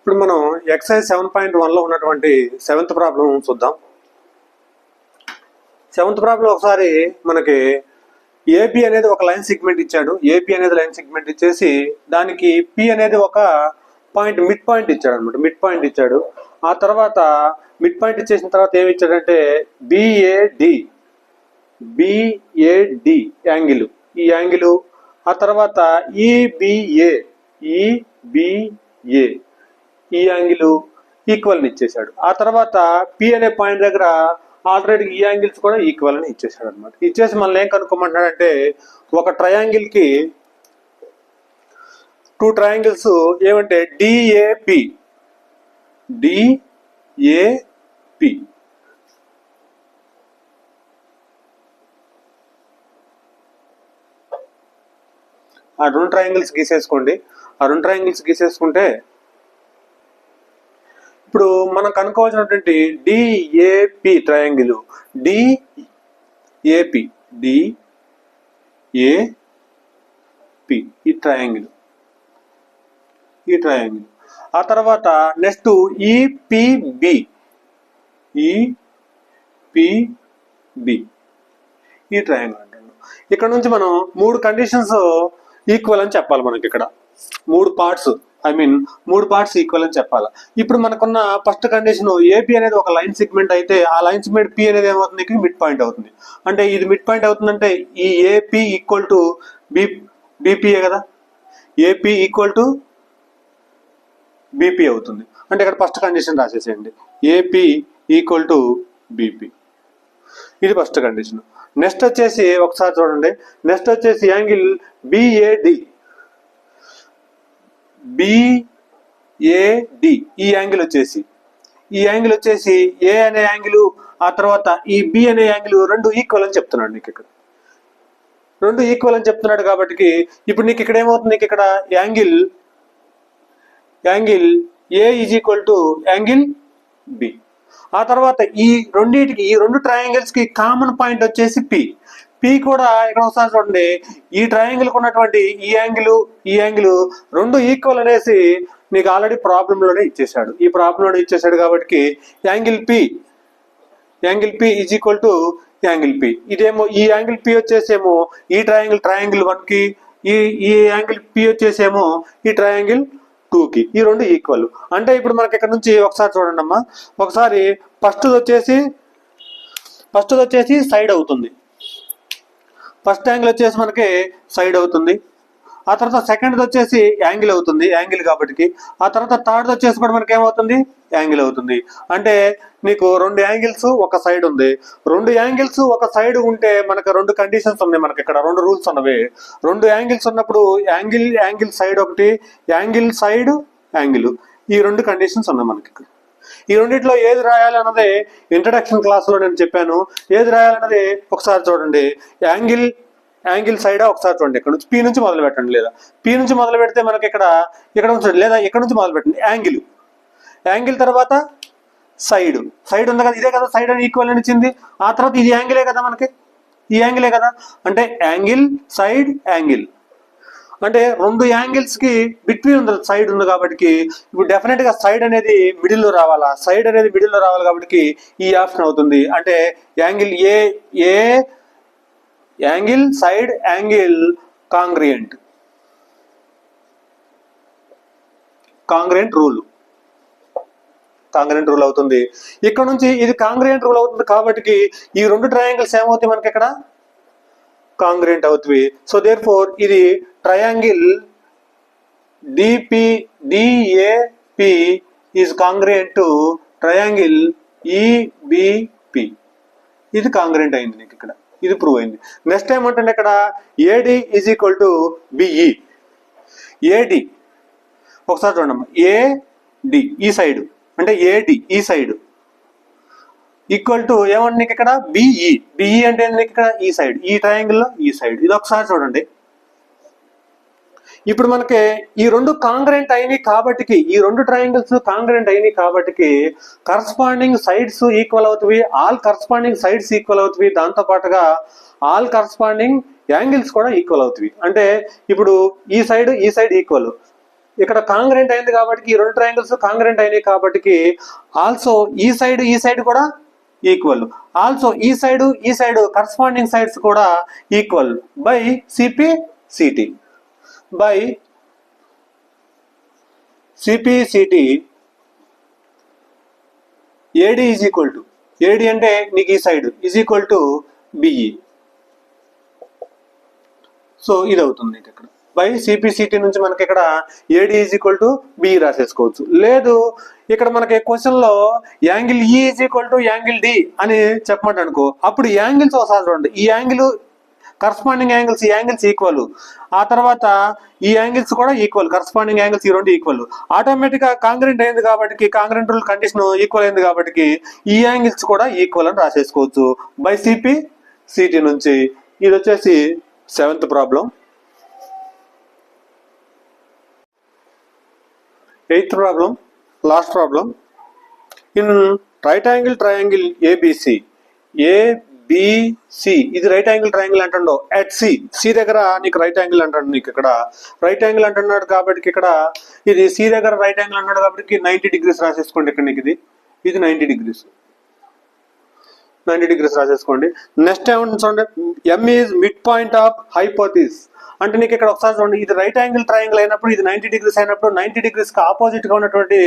ఇప్పుడు మనం ఎక్సైజ్ 7.1లో ఉన్నటువంటి 7th ప్రాబ్లం చూద్దాం. 7th ప్రాబ్లం ఒకసారి మనకి ఏపీ అనేది ఒక లైన్ సెగ్మెంట్ ఇచ్చాడు. ఏపీ అనేది లైన్ సెగ్మెంట్ ఇచ్చేసి దానికి పి అనేది ఒక పాయింట్ మిడ్ పాయింట్ ఇచ్చాడు అనమాట. మిడ్ పాయింట్ ఇచ్చాడు. ఆ తర్వాత మిడ్ పాయింట్ ఇచ్చేసిన తర్వాత ఏమి ఇచ్చాడంటే బిఏడి యాంగిల్, ఈ యాంగిల్. ఆ తర్వాత ఈబిఏ ఈ యాంగిల్ ఈక్వల్ ని ఇచ్చేసాడు. ఆ తర్వాత పి అనే పాయింట్ దగ్గర ఆల్రెడీ ఈ యాంగిల్స్ కూడా ఈక్వల్ అని ఇచ్చేసాడు అనమాట. ఇచ్చేసి మనల్ని ఏం కనుక్కోమంటాడంటే ఒక ట్రయాంగిల్ కి 2 ట్రయాంగిల్స్ ఏమంటే డిఏపి ఆ 2 ట్రయాంగిల్స్ గీసేసుకోండి. ఆ 2 ట్రయాంగిల్స్ గీసేసుకుంటే ఇప్పుడు మనం కనుక్కోవాల్సినటువంటి డిఏపి ట్రయాంగిల్ డిఏపి ఈ ట్రయాంగిల్. ఆ తర్వాత నెక్స్ట్ ఈపిబి ఈ ట్రయాంగిల్ అంటాడు. ఇక్కడ నుంచి మనం 3 కండిషన్స్ ఈక్వల్ అని చెప్పాలి. మనకి ఇక్కడ 3 పార్ట్స్ ఈక్వల్ అని చెప్పాలి. ఇప్పుడు మనకున్న ఫస్ట్ కండిషన్ ఏపీ అనేది ఒక లైన్ సెగ్మెంట్ అయితే ఆ లైన్ సెగ్మెంట్ పి అనేది ఏమవుతుంది, ఇక్కడ మిడ్ పాయింట్ అవుతుంది. అంటే ఇది మిడ్ పాయింట్ అవుతుందంటే ఈ ఏపీ ఈక్వల్ టు బీపీఏ కదా, ఏపీ ఈక్వల్ టు బీపీ అవుతుంది. అంటే ఇక్కడ ఫస్ట్ కండిషన్ రాసేసేయండి, ఏపీ ఈక్వల్ టు బీపీ. ఇది ఫస్ట్ కండిషన్. నెక్స్ట్ వచ్చేసి ఒకసారి చూడండి, నెక్స్ట్ వచ్చేసి యాంగిల్ బిఏడి ఈ యాంగిల్ వచ్చేసి ఏ అనే యాంగిల్, ఆ తర్వాత ఈ బి అనే యాంగిల్ 2 ఈక్వల్ అని చెప్తున్నాడు. నీకు ఇక్కడ 2 ఈక్వల్ అని చెప్తున్నాడు కాబట్టి ఇప్పుడు నీకు ఇక్కడ ఏమవుతుంది, నీకు ఇక్కడ angle A is equal to angle B. ఆ తర్వాత ఈ 2 ట్రయాంగిల్స్ కి కామన్ పాయింట్ వచ్చేసి పి కూడా ఇక్కడ ఒకసారి చూడండి, ఈ ట్రయాంగిల్ ఉన్నటువంటి ఈ యాంగిల్ 2 ఈక్వల్ అనేసి నీకు ఆల్రెడీ ప్రాబ్లంలోనే ఇచ్చేసాడు. ఈ ప్రాబ్లంలోనే ఇచ్చేసాడు కాబట్టి angle P is equal to angle P. ఇదేమో ఈ యాంగిల్ పి వచ్చేసేమో ఈ ట్రయాంగిల్ 1 కి, ఈ యాంగిల్ పి వచ్చేసేమో ఈ ట్రయాంగిల్ 2 కి. ఈ 2 ఈక్వల్. అంటే ఇప్పుడు మనకి ఇక్కడ నుంచి ఒకసారి చూడండి అమ్మా, ఒకసారి ఫస్ట్ వచ్చేసి సైడ్ అవుతుంది. ఫస్ట్ యాంగిల్ వచ్చేసి మనకి సైడ్ అవుతుంది. ఆ తర్వాత సెకండ్ వచ్చేసి యాంగిల్ అవుతుంది, యాంగిల్ కాబట్టి. ఆ తర్వాత థర్డ్ వచ్చేసి కూడా మనకి ఏమవుతుంది, యాంగిల్ అవుతుంది. అంటే నీకు 2 యాంగిల్స్ ఒక సైడ్ ఉంది. 2 యాంగిల్స్ ఒక సైడ్ ఉంటే మనకు 2 కండిషన్స్ ఉన్నాయి. మనకి ఇక్కడ 2 రూల్స్ ఉన్నవి. 2 యాంగిల్స్ ఉన్నప్పుడు యాంగిల్ సైడ్ ఒకటి, యాంగిల్ సైడ్ యాంగిల్, ఈ 2 కండిషన్స్ ఉన్నాయి మనకి ఇక్కడ. ఈ రెండిట్లో ఏది రాయాలన్నది ఇంట్రడక్షన్ క్లాస్లో నేను చెప్పాను. ఏది రాయాలన్నది ఒకసారి చూడండి. యాంగిల్ సైడ్ ఒకసారి చూడండి, ఇక్కడ నుంచి పి నుంచి మొదలు పెట్టండి, లేదా పి నుంచి మొదలు పెడితే మనకి ఇక్కడ ఉంచండి, లేదా ఇక్కడ నుంచి మొదలు పెట్టండి. యాంగిల్ తర్వాత సైడ్ ఉంది కదా, ఇదే కదా సైడ్ అని ఈక్వల్ అని ఇచ్చింది. ఆ తర్వాత ఇది యాంగిలే కదా, మనకి ఈ యాంగిలే కదా. అంటే యాంగిల్ సైడ్ యాంగిల్ అంటే 2 యాంగిల్స్ కి బిట్వీన్ ఉంది సైడ్ ఉంది కాబట్టి ఇప్పుడు డెఫినెట్ గా సైడ్ అనేది మిడిల్ లో రావాలా. సైడ్ అనేది మిడిల్ లో రావాలి కాబట్టి ఈ ఆప్షన్ అవుతుంది. అంటే angle angle side angle congruent rule అవుతుంది. ఇక్కడ నుంచి ఇది కాంగ్రియంట్ రూల్ అవుతుంది కాబట్టి ఈ 2 ట్రయాంగిల్స్ ఏమవుతాయి మనకి ఇక్కడ కాంగ్రియంట్ అవుతుంది. సో దేర్ ఫోర్ ఇది triangle DAP is congruent to triangle EBP. ఇది కాంగ్రియంట్ అయింది నీకు ఇక్కడ, ఇది ప్రూవ్ అయింది. నెక్స్ట్ ఏమంటే ఇక్కడ AD is equal to BE. AD ఒకసారి చూడమ్మా, ఏడి ఈ సైడ్ అంటే ఏడి ఈ సైడ్ ఈక్వల్ టు ఏమంటే నీకు ఇక్కడ బిఈ అంటే నీకు ఇక్కడ ఈ సైడ్, ఈ ట్రయాంగిల్లో ఈ సైడ్. ఇది ఒకసారి చూడండి. ఇప్పుడు మనకి ఈ 2 కాంగ్రెంట్ అయినాయి కాబట్టి, ఈ 2 ట్రయాంగిల్స్ కాంగ్రెంట్ అయినాయి కాబట్టి కరస్పాండింగ్ సైడ్స్ ఈక్వల్ అవుతాయి, ఆల్ కరస్పాండింగ్ సైడ్స్ ఈక్వల్ అవుతాయి, దాంతో పాటుగా ఆల్ కరస్పాండింగ్ యాంగిల్స్ కూడా ఈక్వల్ అవుతాయి. అంటే ఇప్పుడు ఈ సైడ్ ఈక్వల్, ఇక్కడ కాంగ్రెంట్ అయింది కాబట్టి ఈ రెండు ట్రయాంగిల్స్ కాంగ్రెంట్ అయినాయి కాబట్టి ఆల్సో ఈ సైడ్ కూడా ఈక్వల్, ఆల్సో ఈ సైడ్ కరస్పాండింగ్ సైడ్స్ కూడా equal by CP CT AD is equal to, AD అంటే నీకు ఈ side is equal to BE. So ఇది అవుతుంది నీకు ఇక్కడ బై సిపిసిటి నుంచి మనకి ఇక్కడ AD is equal to B రాసేసుకోవచ్చు. లేదు ఇక్కడ మనకి క్వశ్చన్ లో angle E is equal to angle D అని చెప్పమంట అనుకో, అప్పుడు యాంగిల్స్ ఒకసారి చూడండి. ఈ యాంగిల్ కరస్పాండింగ్ యాంగిల్స్, ఈ యాంగిల్స్ ఈక్వల్, ఆ తర్వాత ఈ యాంగిల్స్ కూడా ఈక్వల్, కరస్పాండింగ్ యాంగిల్స్ ఈ రెండు ఈక్వల్. ఆటోమేటిక్ గా కాంగ్రెంట్ అయింది కాబట్టి, కాంగ్రెంట్ రూల్ కండిషన్ ఈక్వల్ అయింది కాబట్టి ఈ యాంగిల్స్ కూడా ఈక్వల్ అని రాసేసుకోవచ్చు బై సిపి నుంచి. ఇది వచ్చేసి 7th problem. 8th problem, last problem. In right angle triangle ABC, ఇది రైట్ యాంగిల్ ట్రయాంగిల్ అంటుండో అట్ సి దగ్గర నీకు రైట్ యాంగిల్ అంటాడు, నీకు ఇక్కడ రైట్ యాంగిల్ అంటున్నాడు కాబట్టి ఇక్కడ ఇది సి దగ్గర రైట్ యాంగిల్ అన్నాడు కాబట్టి 90 degrees రాసేసుకోండి. ఇక్కడ నీకు ఇది 90 degrees రాసేసుకోండి. నెక్స్ట్ ఏమంటుంది చూడండి, M is mid point of hypotenuse. అంటే నీకు ఇక్కడ ఒకసారి చూడండి, ఇది రైట్ యాంగిల్ ట్రయాంగిల్ అయినప్పుడు ఇది 90 degrees అయినప్పుడు 90 degrees కి ఆపోజిట్ గా ఉన్నటువంటి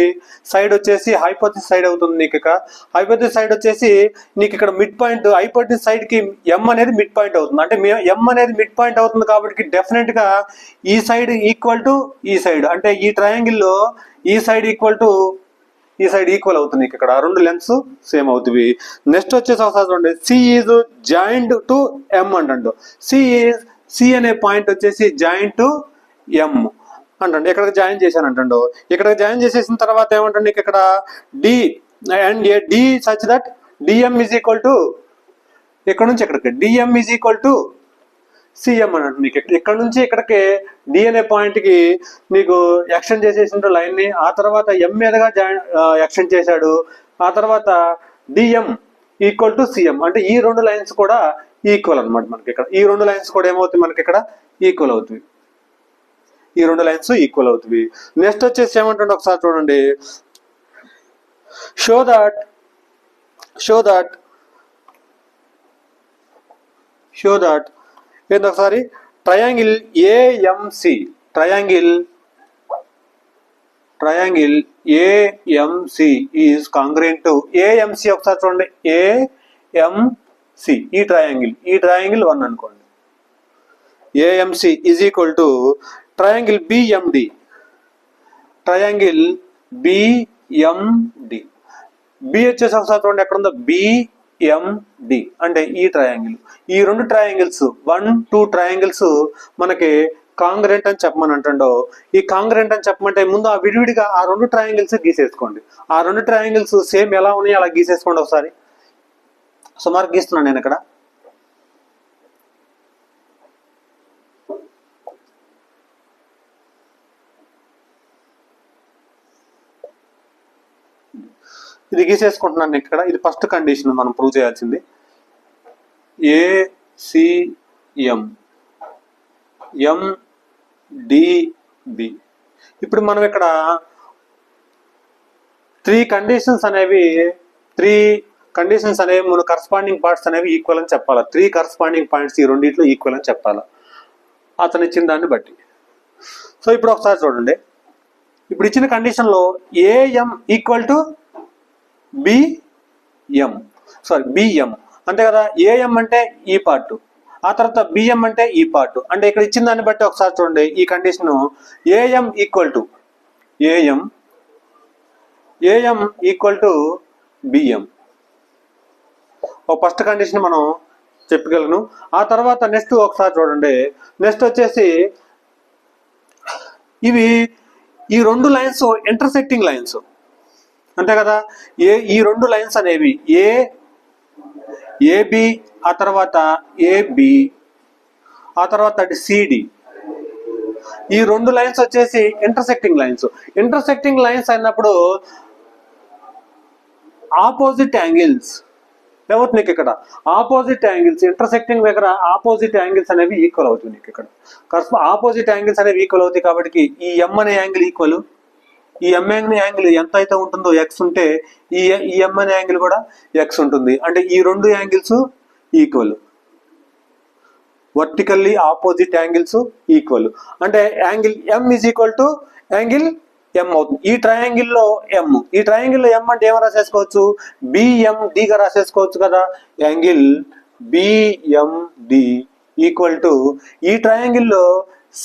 సైడ్ వచ్చేసి హైపోథిస్ సైడ్ అవుతుంది. నీకు ఇక్కడ హైపోథిస్ సైడ్ వచ్చేసి నీకు ఇక్కడ మిడ్ పాయింట్, హైపోథిస్ సైడ్ కి ఎం అనేది మిడ్ పాయింట్ అవుతుంది. అంటే ఎం అనేది మిడ్ పాయింట్ అవుతుంది కాబట్టి డెఫినెట్ గా ఈ సైడ్ ఈక్వల్ టు ఈ సైడ్, అంటే ఈ ట్రయాంగిల్ లో ఈ సైడ్ ఈక్వల్ టు ఈ సైడ్ ఈక్వల్ అవుతుంది. ఇక్కడ రెండు లెన్స్ సేమ్ అవుతుంది. నెక్స్ట్ వచ్చేసి ఒకసారి చూడండి, C is joint to M అంటండు. సి అనే పాయింట్ వచ్చేసి జాయింట్ టు ఎం అంటండి. ఇక్కడికి జాయిన్ చేశాను అంటండు. ఇక్కడికి జాయిన్ చేసేసిన తర్వాత ఏమంటండి, ఇక్కడ D and D such that DM is equal to, ఇక్కడ నుంచి ఇక్కడికి DM is equal to CM అన్నట్టు. నీకు ఇక్కడ నుంచి ఇక్కడికి డి అనే పాయింట్ కి నీకు ఎక్స్టెండ్ చేసేసిన లైన్ ని, ఆ తర్వాత ఎం మీదగా ఎక్స్టెండ్ చేశాడు, ఆ తర్వాత డిఎం ఈక్వల్ టు సిఎం. అంటే ఈ రెండు లైన్స్ కూడా ఈక్వల్ అనమాట. మనకి ఇక్కడ ఈ రెండు లైన్స్ కూడా ఏమవుతుంది, మనకి ఇక్కడ ఈక్వల్ అవుతుంది. ఈ రెండు లైన్స్ ఈక్వల్ అవుతుంది. నెక్స్ట్ వచ్చేసి ఏమంటుండే ఒకసారి చూడండి, షో దట్ ఏంది ఒకసారి, triangle AMC, triangle AMC is congruent to AMC. ఒకసారి చూడండి, ఏఎంసి ఈ ట్రయాంగిల్ 1 అనుకోండి. AMC is equal to triangle BMD, B వచ్చేసి ఒకసారి చూడండి ఎక్కడ ఉందో, బిఎండి అంటే ఈ ట్రయాంగిల్. ఈ రెండు ట్రయాంగిల్స్ 1, 2 ట్రయాంగిల్స్ మనకి కాంగ్రెంట్ అని చెప్పమని అంటుండో, ఈ కాంగ్రెంట్ అని చెప్పమంటే ముందు ఆ విడివిడిగా ఆ రెండు ట్రయాంగిల్స్ గీసేసుకోండి. ఆ రెండు ట్రయాంగిల్స్ సేమ్ ఎలా ఉన్నాయో అలా గీసేసుకోండి ఒకసారి. సుమారు గీస్తున్నాను నేను ఇక్కడ. ఇది గీసేసుకుంటున్నాను ఇక్కడ. ఇది ఫస్ట్ కండిషన్ మనం ప్రూవ్ చేయాల్సింది. ఏసిఎం ఎండిబి. ఇప్పుడు మనం ఇక్కడ 3 కండిషన్స్ అనేవి మన కరస్పాండింగ్ పార్ట్స్ అనేవి ఈక్వల్ అని చెప్పాలి. 3 కరస్పాండింగ్ పాయింట్స్ ఈ రెండిట్లో ఈక్వల్ అని చెప్పాలి అతను ఇచ్చిన దాన్ని బట్టి. సో ఇప్పుడు ఒకసారి చూడండి, ఇప్పుడు ఇచ్చిన కండిషన్ లో ఏఎం ఈక్వల్ టు బిఎం అంతే కదా. ఏఎం అంటే ఈ పార్ట్, ఆ తర్వాత బిఎం అంటే ఈ పార్ట్. అంటే ఇక్కడ ఇచ్చిన దాన్ని బట్టి ఒకసారి చూడండి, ఈ condition AM equal to BM ఒక ఫస్ట్ కండిషన్ మనం చెప్పగలను. ఆ తర్వాత నెక్స్ట్ ఒకసారి చూడండి, నెక్స్ట్ వచ్చేసి ఇవి ఈ రెండు లైన్స్ ఇంటర్సెక్టింగ్ లైన్స్ అంతే కదా. ఈ రెండు లైన్స్ అనేవి ఏబి, ఆ తర్వాత ఏబి, ఆ తర్వాత సిడి. ఈ రెండు లైన్స్ వచ్చేసి ఇంటర్సెక్టింగ్ లైన్స్ అయినప్పుడు ఆపోజిట్ యాంగిల్స్ ఏమవుతుంది నీకు ఇక్కడ ఆపోజిట్ యాంగిల్స్ ఇంటర్సెక్టింగ్ దగ్గర ఆపోజిట్ యాంగిల్స్ అనేవి ఈక్వల్ అవుతుంది నీకు ఇక్కడ. ఆపోజిట్ యాంగిల్స్ అనేవి ఈక్వల్ అవుతాయి కాబట్టి ఈ ఎం అనే యాంగిల్ ఈక్వల్, ఈ ఎం అనే యాంగిల్ ఎంత అయితే ఉంటుందో ఎక్స్ ఉంటే ఈ ఎం అనే యాంగిల్ కూడా ఎక్స్ ఉంటుంది. అంటే ఈ రెండు angles equal, vertically opposite angles equal. అంటే angle M is equal to angle M అవుతుంది. ఈ ట్రయాంగిల్లో ఎం, ఈ ట్రయాంగిల్లో ఎం అంటే ఏమో రాసేసుకోవచ్చు, బిఎండిగా రాసేసుకోవచ్చు కదా. యాంగిల్ బిఎండి ఈక్వల్ టు ఈ ట్రయాంగిల్లో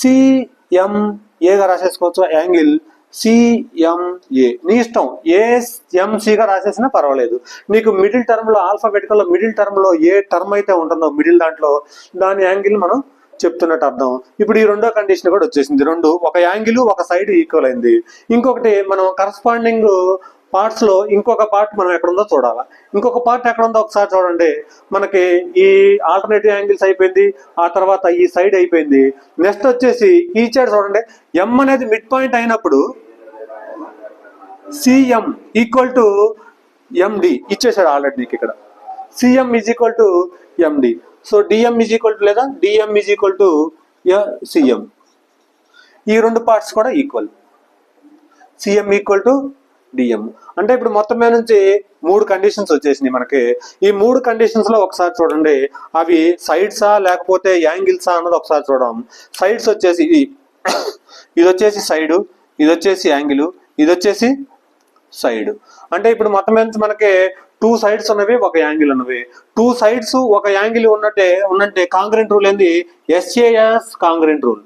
సిఎంఏగా రాసేసుకోవచ్చు, యాంగిల్ సిఎంఏ. నీ ఇష్టం, ఏఎంసిగా రాసేసినా పర్వాలేదు. నీకు మిడిల్ టర్మ్ లో ఆల్ఫాబెటికల్ లో మిడిల్ టర్మ్ లో ఏ టర్మ్ అయితే ఉంటుందో మిడిల్ దాంట్లో దాని యాంగిల్ మనం చెప్తున్నట్టు అర్థం. ఇప్పుడు ఈ రెండో కండిషన్ కూడా వచ్చేసింది. రెండు ఒక యాంగిల్ ఒక సైడ్ ఈక్వల్ అయింది. ఇంకొకటి మనం కరస్పాండింగ్ పార్ట్స్ లో ఇంకొక పార్ట్ మనం ఎక్కడ ఉందో చూడాలి. ఇంకొక పార్ట్ ఎక్కడ ఉందో ఒకసారి చూడండి. మనకి ఈ ఆల్టర్నేటివ్ యాంగిల్స్ అయిపోయింది, ఆ తర్వాత ఈ సైడ్ అయిపోయింది. నెక్స్ట్ వచ్చేసి ఈ సైడ్ చూడండి. ఎం అనేది మిడ్ పాయింట్ అయినప్పుడు సిఎం ఈక్వల్ టు ఎండి ఇచ్చేసాడు ఆల్రెడీ నీకు ఇక్కడ. CM is equal to MD. So DM is equal to లేదా DM is equal to CM. ఈ రెండు పార్ట్స్ కూడా equal, CM equal to DM. అంటే ఇప్పుడు మొత్తం మీద నుంచి 3 కండిషన్స్ వచ్చేసినాయి మనకి. ఈ 3 కండిషన్స్ లో ఒకసారి చూడండి, అవి సైడ్సా లేకపోతే యాంగిల్సా అన్నది ఒకసారి చూద్దాం. సైడ్స్ వచ్చేసి ఇది వచ్చేసి సైడ్, ఇది వచ్చేసి యాంగిల్, ఇది వచ్చేసి సైడ్. అంటే ఇప్పుడు మొత్తం మీద నుంచి మనకి 2 సైడ్స్ ఉన్నవి, ఒక యాంగిల్ ఉన్నవి. 2 సైడ్స్ ఒక యాంగిల్ ఉన్నట్టే కాంగ్రెంట్ రూల్ ఏంది, SAs congruent rule.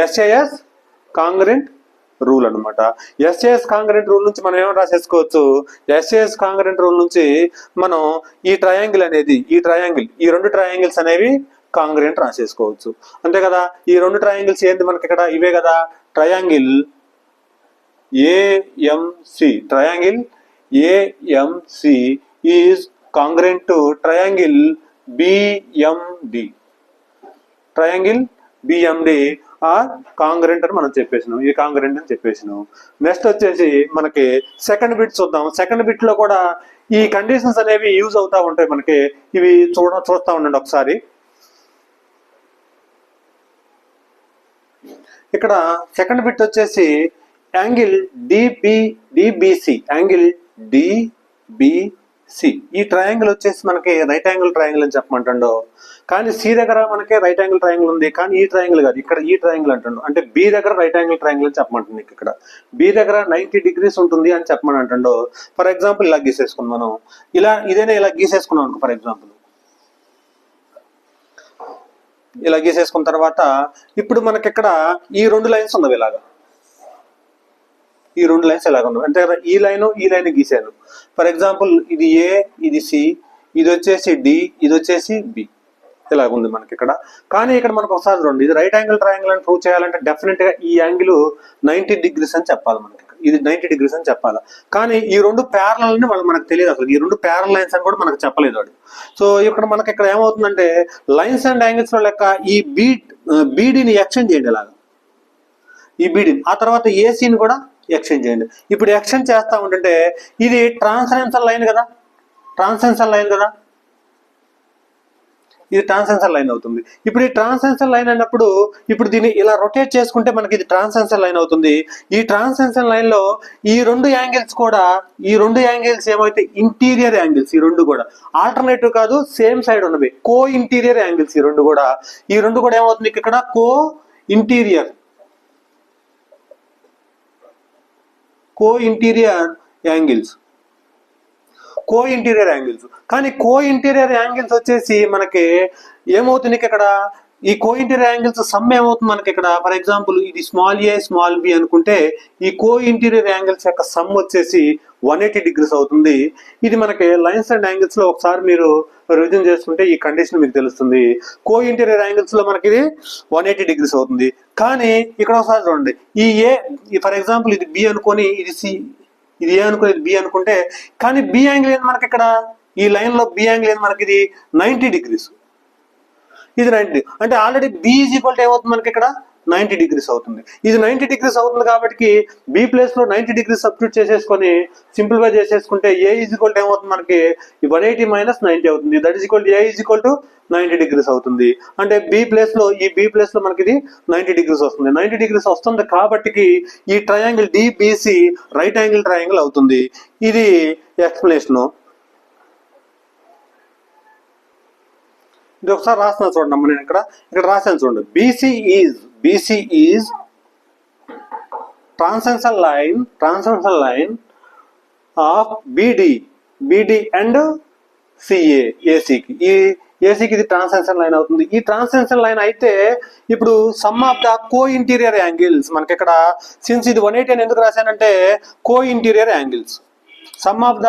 SAs congruent rule అనమాట. ఎస్ఏఎస్ కాంగ్రెంట్ రూల్ నుంచి మనం ఏమైనా రాసేసుకోవచ్చు, ఎస్ఏఎస్ కాంగ్రెంట్ రూల్ నుంచి మనం ఈ ట్రయాంగిల్ అనేది ఈ రెండు ట్రయాంగిల్స్ అనేవి కాంగ్రెంట్ రాసేసుకోవచ్చు. అంతే కదా. ఈ రెండు ట్రయాంగిల్స్ ఏంది మనకి ఇక్కడ ఇవే కదా. Triangle AMC, triangle AMC is congruent to triangle BMD. Triangle BMD are congruent అని మనం చెప్పేసినాం, ఈ కాంగ్రెంట్ అని చెప్పేసినాం. నెక్స్ట్ వచ్చేసి మనకి సెకండ్ బిట్ చూద్దాం. సెకండ్ బిట్ లో కూడా ఈ కండిషన్స్ అనేవి యూజ్ అవుతా ఉంటాయి మనకి. ఇవి చూస్తా ఉండండి ఒకసారి. ఇక్కడ సెకండ్ బిట్ వచ్చేసి యాంగిల్ డిబిసి, యాంగిల్ డిబిసి. ఈ ట్రయాంగిల్ వచ్చేసి మనకి రైట్ యాంగిల్ ట్రయాంగిల్ అని చెప్పమంటాడు. కానీ సి దగ్గర మనకి రైట్ యాంగిల్ ట్రయాంగిల్ ఉంది, కానీ ఈ ట్రయాంగిల్ కాదు, ఇక్కడ ఈ ట్రయాంగిల్ అంటాడు. అంటే బి దగ్గర రైట్ యాంగిల్ ట్రయాంగిల్ అని చెప్పమంటుంది. ఇక్కడ బి దగ్గర 90 degrees ఉంటుంది అని చెప్పమని అంటాడు. ఫర్ ఎగ్జాంపుల్ ఇలా గీసేసుకుందాం మనం. ఇలా గీసేసుకున్నాం అనుకో. ఫర్ ఎగ్జాంపుల్ ఇలా గీసేసుకున్న తర్వాత ఇప్పుడు మనకి ఇక్కడ ఈ 2 లైన్స్ ఉన్నవి ఇలాగా. ఈ 2 లైన్స్ ఎలాగ ఉన్నాయి అంటే ఈ లైన్ గీసాను. ఫర్ ఎగ్జాంపుల్ ఇది ఏ, ఇది సి, ఇది వచ్చేసి డి, ఇది వచ్చేసి బి. ఇలాగుంది మనకి ఇక్కడ. కానీ ఇక్కడ మనకు ఒకసారి చూడండి, ఇది రైట్ యాంగిల్ ట్రయాంగిల్ అని ప్రూవ్ చేయాలంటే డెఫినెట్ గా ఈ యాంగిల్ 90 degrees అని చెప్పాలి మనకి. ఇది 90 degrees అని చెప్పాలి. కానీ ఈ 2 ప్యారలల్ అని మనకు తెలియదు అసలు. ఈ 2 ప్యారల్ లైన్స్ అని కూడా మనకు చెప్పలేదు వాడు. సో ఇక్కడ మనకి ఇక్కడ ఏమవుతుందంటే లైన్స్ అండ్ యాంగిల్స్ లో లెక్క ఈ బీడీని ఎక్స్టెండ్ చేయండి ఇలాగా, ఈ బీడీని. ఆ తర్వాత ఏసీని కూడా ఎక్స్టెండ్ చేయండి. ఇప్పుడు ఎక్స్టెండ్ చేస్తా ఉంటుంటే ఇది ట్రాన్స్ఫరెన్షియల్ లైన్ కదా, ఇది ట్రాన్స్ఫరెన్షియల్ లైన్ అవుతుంది. ఇప్పుడు ఈ ట్రాన్స్ఫరెన్షియల్ లైన్ అన్నప్పుడు ఇప్పుడు దీన్ని ఇలా రొటేట్ చేసుకుంటే మనకి ఇది ట్రాన్స్ఫరెన్షియల్ లైన్ అవుతుంది. ఈ ట్రాన్స్ఫరెన్షియల్ లైన్ లో ఈ 2 యాంగిల్స్ కూడా, ఈ 2 యాంగిల్స్ ఏమైతే ఇంటీరియర్ యాంగిల్స్, ఈ 2 కూడా ఆల్టర్నేటివ్ కాదు, సేమ్ సైడ్ ఉన్నవి, కో ఇంటీరియర్ యాంగిల్స్. ఈ 2 కూడా ఏమవుతుంది ఇక్కడ కో ఇంటీరియర్ యాంగిల్స్. కానీ కో ఇంటీరియర్ యాంగిల్స్ వచ్చేసి మనకి ఏమవుతుంది ఇక్కడ, ఈ కో ఇంటీరియర్ యాంగిల్స్ సమ్ ఏమవుతుంది మనకి ఇక్కడ. ఫర్ ఎగ్జాంపుల్ ఇది స్మాల్ ఏ స్మాల్ బి అనుకుంటే ఈ కో ఇంటీరియర్ యాంగిల్స్ యొక్క సమ్ వచ్చేసి 180 degrees అవుతుంది. ఇది మనకి లైన్స్ అండ్ యాంగిల్స్ లో ఒకసారి మీరు రివిజన్ చేసుకుంటే ఈ కండిషన్ మీకు తెలుస్తుంది. కో ఇంటీరియర్ యాంగిల్స్ లో మనకి ఇది 180 degrees అవుతుంది. కానీ ఇక్కడ ఒకసారి చూడండి, ఈ ఏ ఫర్ ఎగ్జాంపుల్ ఇది బి అనుకొని, ఇది సి, ఇది ఏ అనుకుని, ఇది బి అనుకుంటే, కానీ బి యాంగిల్ ఏంది మనకి ఇక్కడ, ఈ లైన్ లో బి యాంగిల్ ఏంది మనకి, ఇది 90 degrees. ఇది 90. అంటే already B is equal to ఏమవుతుంది మనకి ఇక్కడ 90 డిగ్రీస్ అవుతుంది. ఇది 90 డిగ్రీస్ అవుతుంది కాబట్టి బి ప్లేస్ లో 90 డిగ్రీస్ సబ్స్టిట్యూట్ చేసేసుకొని సింప్లిఫై చేసేసుకుంటే ఏ ఈజ్ ఈక్వల్ టు ఏమవుతుంది మనకి 180 మైనస్ 90 అవుతుంది. That is equal to A is equal to 90 degrees అవుతుంది. అంటే బి ప్లేస్ లో మనకి ఇది 90 డిగ్రీస్ వస్తుంది. 90 డిగ్రీస్ వస్తుంది కాబట్టి ఈ triangle DBC right angle triangle అవుతుంది. ఇది ఎక్స్ప్లెనేషన్. ఇది ఒకసారి రాస్తున్నా చూడండి అమ్మ. నేను ఇక్కడ రాశాను చూడండి. BC is transversal line of BD and CA ఏసీకి. ఈ ఏసీకి ఇది ట్రాన్సెన్షన్ లైన్ అవుతుంది. ఈ ట్రాన్సెన్షన్ లైన్ అయితే ఇప్పుడు sum of the co interior angles మనకి ఇక్కడ సిన్స్ ఇది 180 అని ఎందుకు రాశానంటే co interior angles sum of the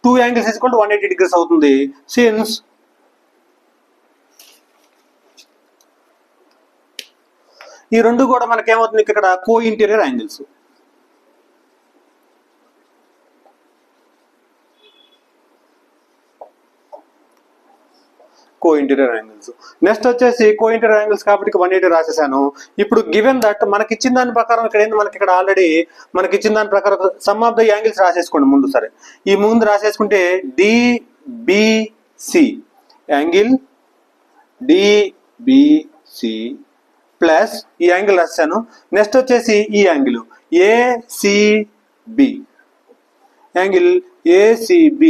2 angles is equal to 180 degrees అవుతుంది. సిన్స్ ఈ రెండు కూడా మనకి ఏమవుతుంది ఇక్కడ co interior angles. Co interior angles. Next వచ్చేసి కో ఇంటీరియర్ యాంగిల్స్ కాబట్టి 180 రాసేసాను. ఇప్పుడు గివెన్ దట్ మనకి ఇచ్చిన దాని ప్రకారం ఇక్కడ ఏంది మనకి ఇక్కడ ఆల్రెడీ మనకి ఇచ్చిన దాని ప్రకారం సమ్ ఆఫ్ ద యాంగిల్స్ రాసేసుకోండి ముందు. సరే, ఈ ముందు రాసేసుకుంటే DBC యాంగిల్ DBC ప్లస్ ఈ యాంగిల్ రాశాను. నెక్స్ట్ వచ్చేసి ఈ angle ACB angle ACB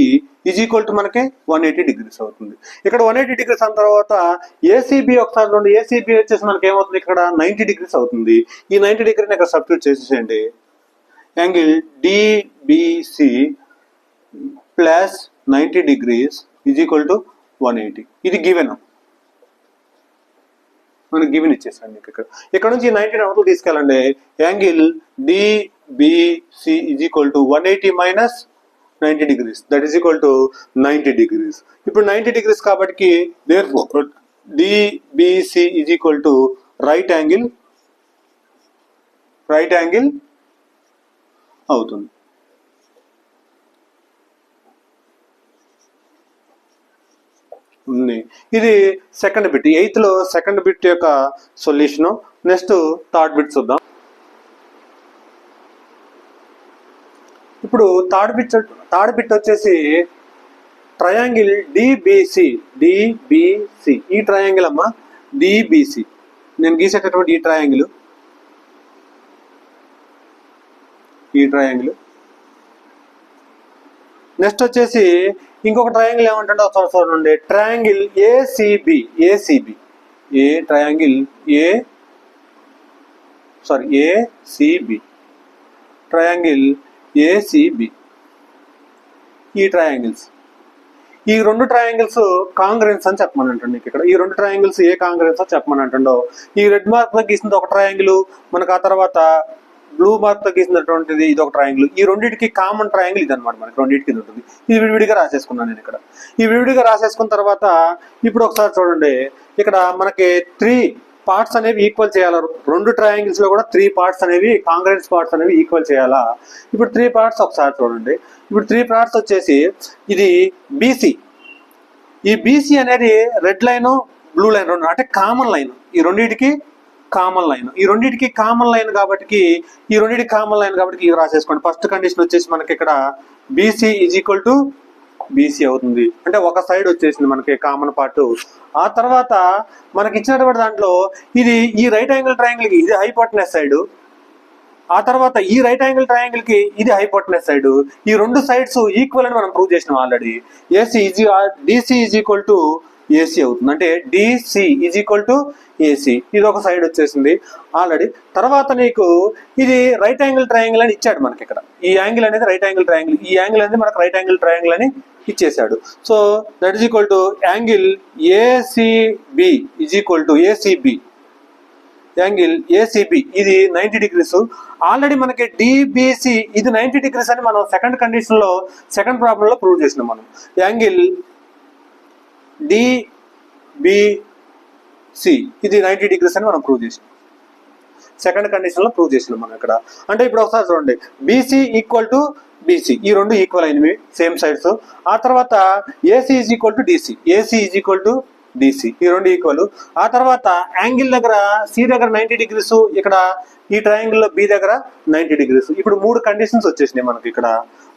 is equal to మనకి 180 డిగ్రీస్ అవుతుంది. ఇక్కడ 180 డిగ్రీస్ అయిన తర్వాత ACB ఒకసారి చూడండి. ACB వచ్చేసి మనకి ఏమవుతుంది ఇక్కడ 90 డిగ్రీస్ అవుతుంది. ఈ 90 డిగ్రీని ఇక్కడ సబ్స్టిట్యూట్ చేసేసేయండి. Angle DBC plus 90 degrees is equal to 180. ఇది గివెన్ మనకి గివెన్ ఇచ్చేసాను. ఇక్కడ నుంచి 90 అవతలు తీసుకెళ్ళండి. Angle DBC is equal to 180 minus 90 degrees that is equal to 90 degrees. ఇప్పుడు 90 డిగ్రీస్ కాబట్టి therefore DBC is equal to right angle అవుతుంది. ఇది సెకండ్ బిట్. 8th లో సెకండ్ బిట్ యొక్క సొల్యూషన్. నెక్స్ట్ థర్డ్ బిట్ చూద్దాం. ఇప్పుడు థర్డ్ బిట్ వచ్చేసి triangle DBC. ఈ ట్రయాంగిల్ అమ్మా DBC నేను గీసేటటువంటి ఈ ట్రయాంగిల్ నెక్స్ట్ వచ్చేసి ఇంకొక ట్రయాంగిల్ ఏమంటే చూడండి. Triangle ACB ACB triangle ACB ఈ ట్రయాంగిల్స్ ఈ రెండు ట్రయాంగిల్స్ కాంగ్రెన్స్ అని చెప్పమని అంటుండే. ఇక్కడ ఈ రెండు ట్రయాంగిల్స్ ఏ కాంగ్రెన్స్ అని చెప్పమని అంటుండో. ఈ రెడ్ మార్క్ తో గీసింది ఒక ట్రయాంగిల్ మనకు, ఆ తర్వాత బ్లూ మార్క్ తో గీసినటువంటిది ఇది ఒక ట్రయాంగిల్. ఈ రెండింటికి కామన్ ట్రయాంగిల్ ఇది అనమాట. మనకి రెండింటికి ఇది ఉంటుంది. ఇది విడివిడిగా రాసేసుకున్నాను నేను ఇక్కడ. ఈ విడివిడిగా రాసేసుకున్న తర్వాత ఇప్పుడు ఒకసారి చూడండి. ఇక్కడ మనకి 3 పార్ట్స్ అనేవి ఈక్వల్ చేయాలా. రెండు ట్రయాంగిల్స్ లో కూడా 3 పార్ట్స్ అనేవి కాంగ్రెన్స్ పార్ట్స్ అనేవి ఈక్వల్ చేయాలా. ఇప్పుడు 3 పార్ట్స్ ఒకసారి చూడండి. ఇప్పుడు 3 పార్ట్స్ వచ్చేసి ఇది BC. ఈ BC అనేది రెడ్ లైన్ బ్లూ లైన్ రెండు అంటే కామన్ లైన్. ఈ రెండింటికి కామన్ లైన్ కాబట్టి ఇది రాసేసుకోండి. ఫస్ట్ కండిషన్ వచ్చేసి మనకి ఇక్కడ BC is equal to BC అవుతుంది. అంటే ఒక సైడ్ వచ్చేసింది మనకి కామన్ పార్ట్. ఆ తర్వాత మనకి ఇచ్చినటువంటి దాంట్లో ఇది ఈ రైట్ యాంగిల్ ట్రయాంగిల్ కి ఇది హైపోటెనస్ సైడ్, ఆ తర్వాత ఈ రైట్ యాంగిల్ ట్రయాంగిల్ కి ఇది హైపోటెనస్ సైడ్. ఈ రెండు సైడ్స్ ఈక్వల్ అని మనం ప్రూవ్ చేసినాం already. DC is equal to AC అవుతుంది. అంటే DC is equal to AC. ఇది ఒక సైడ్ వచ్చేసింది ఆల్రెడీ. తర్వాత నీకు ఇది రైట్ యాంగిల్ ట్రయాంగిల్ అని ఇచ్చాడు మనకి ఇక్కడ. ఈ యాంగిల్ అనేది రైట్ యాంగిల్ ట్రయాంగిల్, ఈ యాంగిల్ అనేది మనకు రైట్ యాంగిల్ ట్రయాంగిల్ అని ఇచ్చేసాడు. So that is equal to angle ACB is equal to angle ACB ఇది 90 డిగ్రీస్. ఆల్రెడీ మనకి DBC ఇది 90 డిగ్రీస్ అని మనం సెకండ్ కండిషన్ లో సెకండ్ ప్రాబ్లం లో ప్రూవ్ చేసినాం మనం. యాంగిల్ DBC ఇది 90 డిగ్రీస్ అని మనం ప్రూవ్ చేసినాం. సెకండ్ కండిషన్ లో ప్రూవ్ చేసినాం మనం ఇక్కడ. అంటే ఇప్పుడు ఒకసారి చూడండి. BC ఈక్వల్ టు BC ఈ రెండు ఈక్వల్ అయినవి సేమ్ సైడ్స్. ఆ తర్వాత AC is equal to DC, AC is equal to DC, ఈ రెండు ఈక్వల్. ఆ తర్వాత యాంగిల్ దగ్గర సి దగ్గర 90 డిగ్రీస్, ఇక్కడ ఈ ట్రయాంగిల్ లో బి దగ్గర 90 డిగ్రీస్. ఇప్పుడు 3 కండిషన్స్ వచ్చేసినాయి మనకి, ఇక్కడ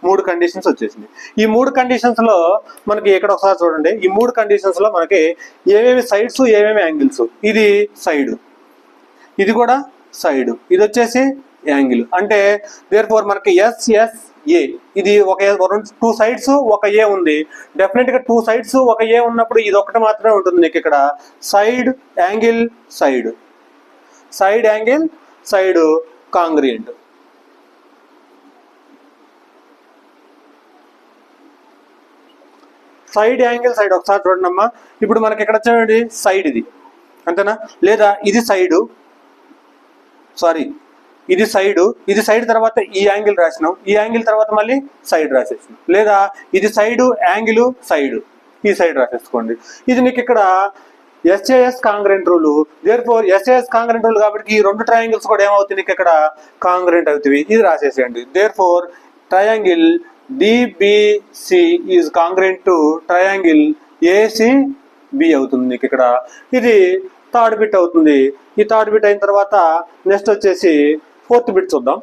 3 కండిషన్స్ వచ్చేసినాయి. ఈ 3 కండిషన్స్ లో మనకి ఇక్కడ ఒకసారి చూడండి, ఈ 3 కండిషన్స్ లో మనకి ఏమేమి సైడ్స్ ఏమేమి యాంగిల్స్. ఇది సైడ్, ఇది కూడా సైడ్, ఇది వచ్చేసి యాంగిల్. అంటే దేర్ ఫోర్ మనకి ఎస్ఎస్ఏ, ఇది ఒక 2 సైడ్స్ ఒక ఏ ఉంది. డెఫినెట్ గా 2 సైడ్స్ ఒక ఏ ఉన్నప్పుడు ఇది ఒకటి మాత్రమే ఉంటుంది నీకు ఇక్కడ, side angle side, side angle side congruent. Side angle side ఒకసారి చూడండి అమ్మా. ఇప్పుడు మనకి ఇక్కడ చూడండి సైడ్ ఇది, అంతేనా? లేదా ఇది సైడు, సారీ ఇది సైడ్, ఇది సైడ్ తర్వాత ఈ యాంగిల్ రాసినాం, ఈ యాంగిల్ తర్వాత మళ్ళీ సైడ్ రాసేసినాం. లేదా ఇది సైడ్ యాంగిల్ సైడ్, ఈ సైడ్ రాసేసుకోండి. ఇది నీకు ఇక్కడ SAS congruent rule. Therefore SAS congruent rule కాబట్టి ఈ 2 ట్రయాంగిల్స్ కూడా ఏమవుతుంది నీకు ఇక్కడ కాంగ్రెంట్ అవుతాయి. ఇది రాసేసేయండి. Therefore triangle DBC is congruent to triangle ACB అవుతుంది నీకు ఇక్కడ. ఇది థర్డ్ బిట్ అవుతుంది. ఈ థర్డ్ బిట్ అయిన తర్వాత నెక్స్ట్ వచ్చేసి ఫోర్త్ బిట్ చూద్దాం.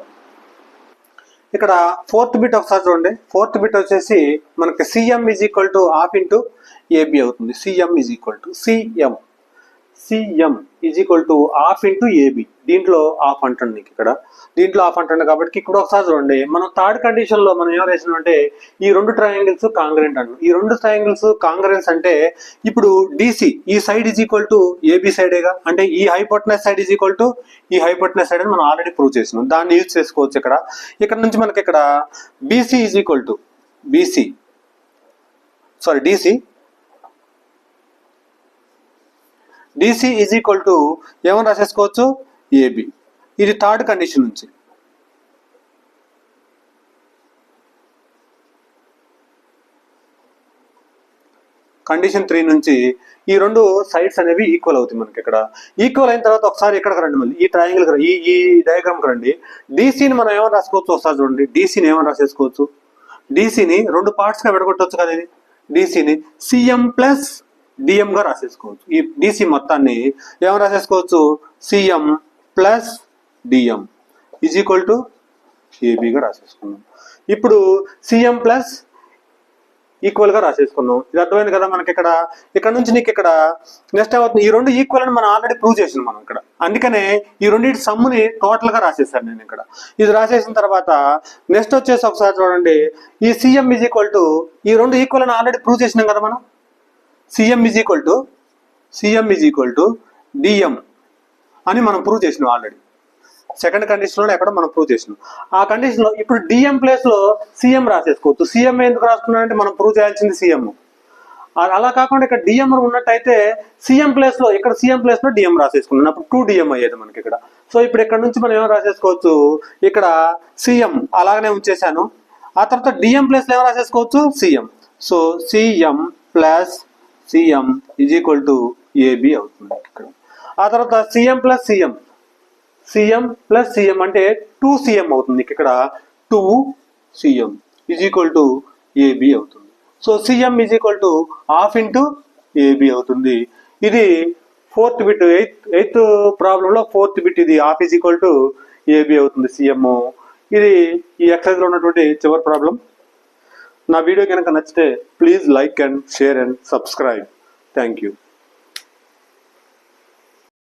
ఇక్కడ ఫోర్త్ బిట్ ఒకసారి చూడండి. ఫోర్త్ బిట్ వచ్చేసి మనకి CM is equal to half into AB అవుతుంది. CM is equal to CM is equal to half into AB. దీంట్లో హాఫ్ అంటుంది నీకు ఇక్కడ, దీంట్లో హాఫ్ అంటుంది కాబట్టి ఇక్కడ ఒకసారి చూడండి. మనం థర్డ్ కండిషన్ లో మనం ఏం రాసినాం అంటే ఈ 2 ట్రయాంగిల్స్ కాంగ్రెంట్ అంటాం. ఈ 2 ట్రయాంగిల్స్ కాంగ్రెన్స్ అంటే ఇప్పుడు డిసి ఈ side is equal to AB సైడేగా, అంటే ఈ hypotenuse side is equal to ఈ హైపోటెనస్ సైడ్ అని మనం ఆల్రెడీ ప్రూవ్ చేసినాం. దాన్ని యూజ్ చేసుకోవచ్చు ఇక్కడ. ఇక్కడ నుంచి మనకి ఇక్కడ BC is equal to DC is equal to ఏమని రాసేసుకోవచ్చు ఏబి. ఇది థర్డ్ కండిషన్ నుంచి. కండిషన్ 3 నుంచి ఈ 2 సైడ్స్ అనేవి ఈక్వల్ అవుతాయి మనకి ఇక్కడ. ఈక్వల్ అయిన తర్వాత ఒకసారి ఇక్కడికి రండి, మళ్ళీ ఈ ట్రయాంగిల్ ఈ డయాగ్రామ్కి రండి. డీసీని మనం ఏమని రాసుకోవచ్చు ఒకసారి చూడండి. డీసీని ఏమని రాసేసుకోవచ్చు, డీసీని 2 పార్ట్స్గా విడగొట్టవచ్చు కదా. ఇది డీసీని సిఎం ప్లస్ డిఎం గా రాసేసుకోవచ్చు. ఈ డిసి మొత్తాన్ని ఏమని రాసేసుకోవచ్చు, CM plus DM is equal to ఏబిగా రాసేసుకున్నాం. ఇప్పుడు సిఎం ప్లస్ ఈక్వల్ గా రాసేసుకున్నాం. ఇది అర్థమైంది కదా మనకి ఇక్కడ. ఇక్కడ నుంచి నీకు ఇక్కడ నెక్స్ట్ అవుతుంది, ఈ 2 ఈక్వల్ అని మనం ఆల్రెడీ ప్రూవ్ చేసినాం మనం ఇక్కడ. అందుకనే ఈ 2 సమ్ముని టోటల్ గా రాసేసాను నేను ఇక్కడ. ఇది రాసేసిన తర్వాత నెక్స్ట్ వచ్చేసి ఒకసారి చూడండి, ఈ సిఎం ఈజ్ ఈక్వల్ టు ఈ 2 ఈక్వల్ అని ఆల్రెడీ ప్రూవ్ చేసినాం కదా మనం. CM is equal to DM అని మనం ప్రూవ్ చేసినాం ఆల్రెడీ. సెకండ్ కండిషన్లో ఎక్కడ మనం ప్రూవ్ చేసినాం. ఆ కండిషన్లో ఇప్పుడు డిఎం ప్లేస్ లో సిఎం రాసేసుకోవచ్చు. సిఎం ఎందుకు రాసుకున్నారంటే మనం ప్రూవ్ చేయాల్సింది సిఎం. అలా కాకుండా ఇక్కడ డిఎం ఉన్నట్టయితే సిఎం ప్లేస్ లో ఇక్కడ సిఎం ప్లేస్ లో డిఎం రాసేసుకున్నాం, అప్పుడు 2 డిఎం అయ్యేది మనకి ఇక్కడ. సో ఇప్పుడు ఇక్కడ నుంచి మనం ఏమో రాసేసుకోవచ్చు, ఇక్కడ సిఎం అలాగనే ఉంచేసాను. ఆ తర్వాత డిఎం ప్లేస్ లో ఏమో రాసేసుకోవచ్చు CM. So CM plus CM is equal to AB అవుతుంది ఇక్కడ. ఆ తర్వాత సిఎం ప్లస్ సిఎం అంటే 2 సిఎం అవుతుంది ఇక్కడ. 2 CM is equal to AB అవుతుంది. So CM is equal to half into AB అవుతుంది. ఇది ఫోర్త్ బిట్. ఎయిత్ ప్రాబ్లంలో ఫోర్త్ బిట్ ఇది half is equal to AB అవుతుంది సిఎం. ఇది ఈ ఎక్సర్సైజ్ లో ఉన్నటువంటి చివరి ప్రాబ్లం. నా వీడియో కనుక నచ్చితే please like and share and subscribe. Thank you.